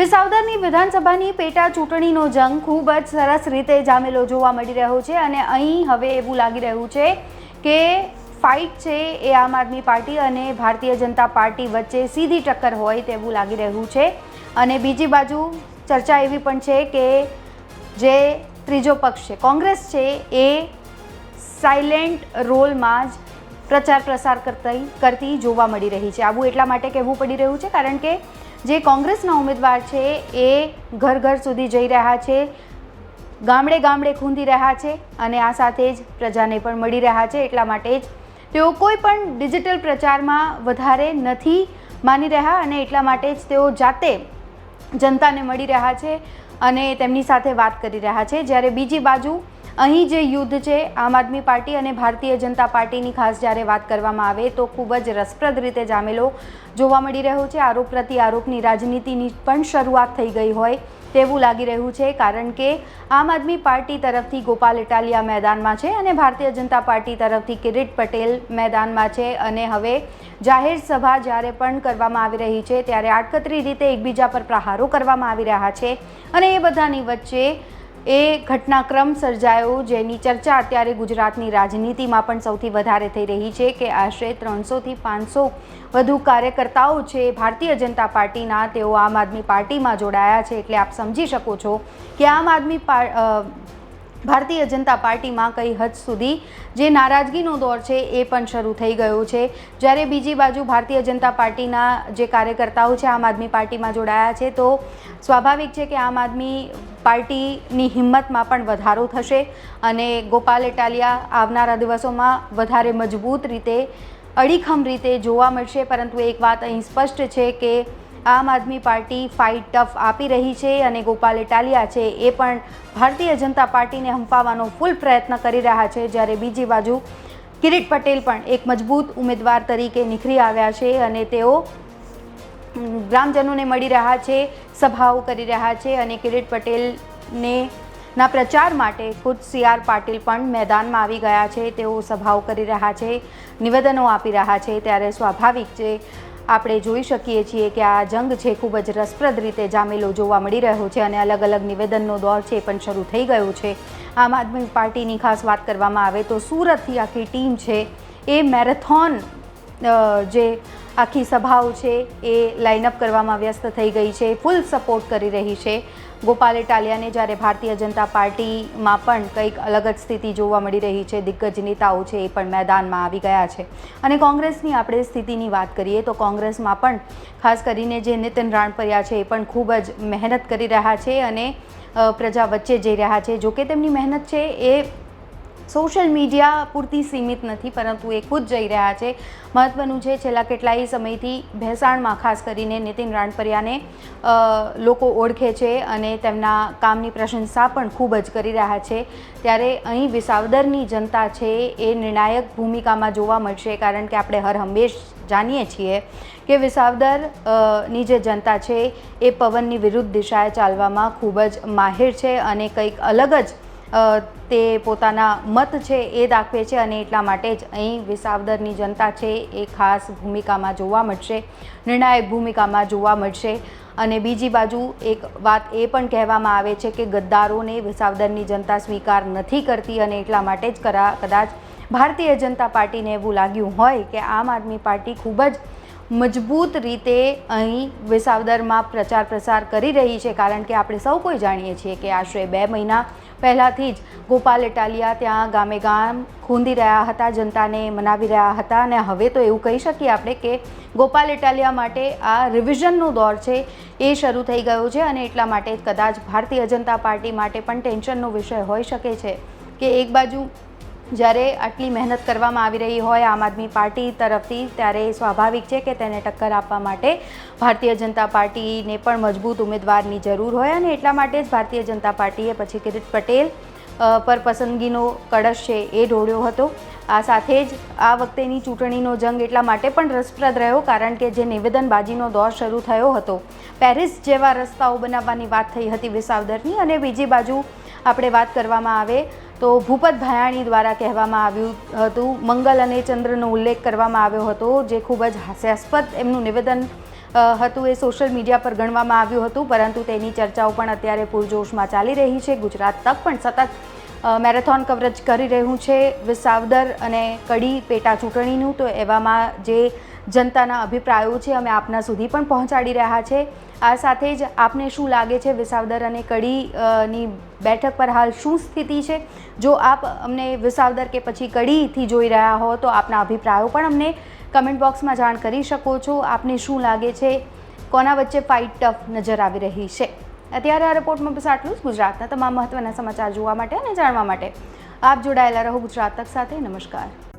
વિસાવદરની વિધાનસભાની પેટા ચૂંટણીનો જંગ ખૂબ જ સરસ રીતે જામેલો જોવા મળી રહ્યો છે અને અહીં હવે એવું લાગી રહ્યું છે કે ફાઇટ છે એ આમ આદમી પાર્ટી અને ભારતીય જનતા પાર્ટી વચ્ચે સીધી ટક્કર હોય તેવું લાગી રહ્યું છે। અને બીજી બાજુ ચર્ચા એવી પણ છે કે જે ત્રીજો પક્ષ છે કોંગ્રેસ છે એ સાયલેન્ટ રોલમાં જ પ્રચાર પ્રસાર કરતી જોવા મળી રહી છે। આવું એટલા માટે કહેવું પડી રહ્યું છે કારણ કે જે કોંગ્રેસના ઉમેદવાર છે એ ઘર ઘર સુધી જઈ રહ્યા છે, ગામડે ગામડે ખૂંદી રહ્યા છે અને આ સાથે જ પ્રજાને પણ મળી રહ્યા છે। એટલા માટે જ તેઓ કોઈ પણ ડિજિટલ પ્રચારમાં વધારે નથી માની રહ્યા અને એટલા માટે જ તેઓ જાતે જનતાને મળી રહ્યા છે અને તેમની સાથે વાત કરી રહ્યા છે। જ્યારે બીજી બાજુ અહીં જે યુદ્ધ છે આમ આદમી પાર્ટી અને ભારતીય જનતા પાર્ટીની ખાસ જ્યારે વાત કરવામાં આવે તો ખૂબ જ રસપ્રદ રીતે જામેલો જોવા મળી રહ્યો છે। આરોપ પ્રત્યારોપની રાજનીતિની પણ શરૂઆત થઈ ગઈ હોય તેવું લાગી રહ્યું છે કારણ કે આમ આદમી પાર્ટી તરફથી ગોપાલ ઇટાલિયા મેદાનમાં છે અને ભારતીય જનતા પાર્ટી તરફથી કિરીટ પટેલ મેદાનમાં છે અને હવે જાહેર સભા જ્યારે પણ કરવામાં આવી રહી છે ત્યારે આડકતરી રીતે એકબીજા પર પ્રહારો કરવામાં આવી રહ્યા છે અને એ બધાની વચ્ચે એ ઘટનાક્રમ સર્જાયો જેની ચર્ચા અત્યારે ગુજરાતની રાજનીતિમાં પણ સૌથી વધારે થઈ રહી છે કે આશરે 300થી 500 વધુ કાર્યકર્તાઓ છે ભારતીય જનતા પાર્ટીના તેઓ આમ આદમી પાર્ટીમાં જોડાયા છે। એટલે આપ સમજી શકો છો કે આમ આદમી ભારતીય જનતા પાર્ટીમાં કઈ હદ સુધી જે નારાજગીનો દોર છે એ પણ શરૂ થઈ ગયો છે। જ્યારે બીજી બાજુ ભારતીય જનતા પાર્ટીના જે કાર્યકર્તાઓ છે આમ આદમી પાર્ટીમાં જોડાયા છે તો સ્વાભાવિક છે કે આમ આદમી પાર્ટીની હિંમતમાં પણ વધારો થશે અને ગોપાલ ઇટાલિયા આવનારા દિવસોમાં વધારે મજબૂત રીતે અડીખમ રીતે જોવા મળશે। પરંતુ એક વાત અહીં સ્પષ્ટ છે કે આમ આદમી પાર્ટી ફાઇટ ટફ આપી રહી છે અને ગોપાલ ઇટાલિયા છે એ પણ ભારતીય જનતા પાર્ટીને હંફાવવાનો ફૂલ પ્રયત્ન કરી રહ્યા છે। જ્યારે બીજી બાજુ કિરીટ પટેલ પણ એક મજબૂત ઉમેદવાર તરીકે નિખરી આવ્યા છે અને તેઓ ગ્રામજનોને મળી રહ્યા છે, સભાઓ કરી રહ્યા છે અને કિરીટ પટેલને ના પ્રચાર માટે ખુદ CR પાટીલ પણ મેદાનમાં આવી ગયા છે। તેઓ સભાઓ કરી રહ્યા છે, નિવેદનો આપી રહ્યા છે। ત્યારે સ્વાભાવિક છે આપણે જોઈ શકીએ છીએ કે આ જંગ છે ખૂબ જ રસપ્રદ રીતે જામેલો જોવા મળી રહ્યો છે અને અલગ અલગ નિવેદનનો દોર છે એ પણ શરૂ થઈ ગયો છે। આમ આદમી પાર્ટીની ખાસ વાત કરવામાં આવે તો સુરતથી આખી ટીમ છે એ મેરેથોન જે આખી સભાઓ છે એ લાઇનઅપ કરવામાં વ્યસ્ત થઈ ગઈ છે, ફૂલ સપોર્ટ કરી રહી છે ગોપાલ ઇટાલિયાને। જ્યારે ભારતીય જનતા પાર્ટીમાં પણ કંઈક અલગ જ સ્થિતિ જોવા મળી રહી છે, દિગ્ગજ નેતાઓ છે એ પણ મેદાનમાં આવી ગયા છે। અને કોંગ્રેસની આપણે સ્થિતિની વાત કરીએ તો કોંગ્રેસમાં પણ ખાસ કરીને જે નીતિન રાણપરિયા છે એ પણ ખૂબ જ મહેનત કરી રહ્યા છે અને પ્રજા વચ્ચે જઈ રહ્યા છે। જોકે તેમની મહેનત છે એ સોશિયલ મીડિયા પૂરતી સીમિત નથી પરંતુ એ ખુદ જઈ રહ્યા છે। મહત્વનું છે છેલ્લા કેટલાય સમયથી ભેંસાણમાં ખાસ કરીને નીતિન રાણપરિયાને લોકો ઓળખે છે અને તેમના કામની પ્રશંસા પણ ખૂબ જ કરી રહ્યા છે। ત્યારે અહીં વિસાવદરની જનતા છે એ નિર્ણાયક ભૂમિકામાં જોવા મળશે કારણ કે આપણે હર હંમેશ જાણીએ છીએ કે વિસાવદરની જે જનતા છે એ પવનની વિરુદ્ધ દિશાએ ચાલવામાં ખૂબ જ માહિર છે અને કંઈક અલગ જ તે પોતાના મત છે એ દાખવે છે અને એટલા માટે જ અહીં વિસાવદરની જનતા છે એ ખાસ ભૂમિકામાં જોવા મળશે, નિર્ણાયક ભૂમિકામાં જોવા મળશે। અને બીજી બાજુ એક વાત એ પણ કહેવામાં આવે છે કે ગદ્દારોને વિસાવદરની જનતા સ્વીકાર નથી કરતી અને એટલા માટે જ કદાચ ભારતીય જનતા પાર્ટીને એવું લાગ્યું હોય કે આમ આદમી પાર્ટી ખૂબ જ મજબૂત રીતે અહીં વિસાવદરમાં પ્રચાર પ્રસાર કરી રહી છે કારણ કે આપણે સૌ કોઈ જાણીએ છીએ કે આશરે 2 મહિના પહેલાંથી જ ગોપાલ ઇટાલિયા ત્યાં ગામે ગામ ખૂંદી રહ્યા હતા, જનતાને મનાવી રહ્યા હતા અને હવે તો એવું કહી શકીએ આપણે કે ગોપાલ ઇટાલિયા માટે આ રિવિઝનનો દોર છે એ શરૂ થઈ ગયો છે અને એટલા માટે કદાચ ભારતીય જનતા પાર્ટી માટે પણ ટેન્શનનો વિષય હોઈ શકે છે કે એક બાજુ જ્યારે આટલી મહેનત કરવામાં આવી રહી હોય આમ આદમી પાર્ટી તરફથી ત્યારે સ્વાભાવિક છે કે તેને ટક્કર આપવા માટે ભારતીય જનતા પાર્ટીને પણ મજબૂત ઉમેદવારની જરૂર હોય અને એટલા માટે જ ભારતીય જનતા પાર્ટીએ પછી કિરીટ પટેલ પર પસંદગીનો કળશ છે એ ઢોળ્યો હતો। આ સાથે જ આ વખતેની ચૂંટણીનો જંગ એટલા માટે પણ રસપ્રદ રહ્યો કારણ કે જે નિવેદનબાજીનો દોર શરૂ થયો હતો, પેરિસ જેવા રસ્તાઓ બનાવવાની વાત થઈ હતી વિસાવદરની અને બીજી બાજુ આપણે વાત કરવામાં આવે તો ભૂપત ભાયાણી દ્વારા કહેવામાં આવ્યું હતું મંગલ અને ચંદ્રનો ઉલ્લેખ કરવામાં આવ્યો હતો જે ખૂબ જ હાસ્યાસ્પદ એમનું નિવેદન હતું એ સોશિયલ મીડિયા પર ગણવામાં આવ્યું હતું, પરંતુ તેની ચર્ચાઓ પણ અત્યારે પૂરજોશમાં ચાલી રહી છે. ગુજરાત તક પણ સતત મેરેથોન કવરેજ કરી રહ્યું છે વિસાવદર અને કડી પેટા ચૂંટણીનું. તો એવામાં જે જનતાના અભિપ્રાયો છે અમે આપના સુધી પણ પહોંચાડી રહ્યા છે. આ સાથે જ આપને શું લાગે છે વિસાવદર અને કડીની બેઠક પર હાલ શું સ્થિતિ છે? જો આપ અમને વિસાવદર કે પછી કડીથી જોઈ રહ્યા હો તો આપના અભિપ્રાયો પણ અમને કમેન્ટ બોક્સમાં જાણ કરી શકો છો. આપને શું લાગે છે, કોના વચ્ચે ફાઇટ ટફ નજર આવી રહી છે? અત્યારે આ રિપોર્ટમાં બસ આટલું જ. ગુજરાતના તમામ મહત્ત્વના સમાચાર જોવા માટે અને જાણવા માટે આપ જોડાયેલા રહો ગુજરાત તક સાથે. નમસ્કાર.